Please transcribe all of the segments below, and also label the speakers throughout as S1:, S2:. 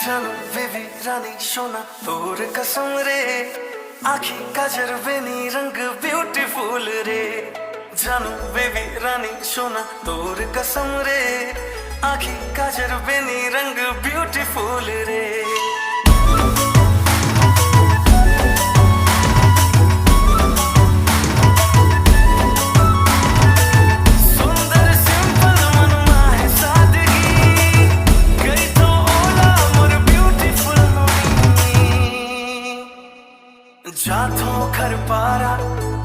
S1: জানো বেবি রানী সোনা তোর কসম রে आखी काजर बेनी रंग ब्यूटीफुल रे जानू बेबी रानी सोना तोर कसम रे आखी काजर बेनी रंग ब्यूटीफुल रे जाथो घर पारा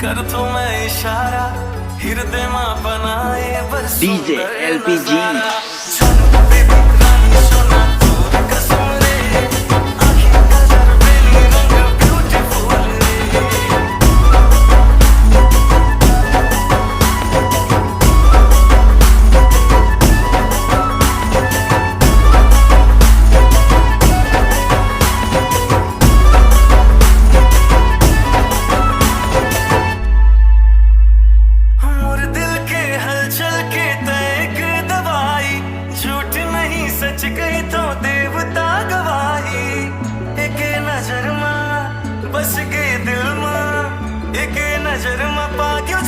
S1: कर तो मैं इशारा हृदय मां बनाए बस
S2: डीजे एलपीजी सच गई तो देवता गवाही एक नजर में बस गई दिल में एक नजर में पाक्यों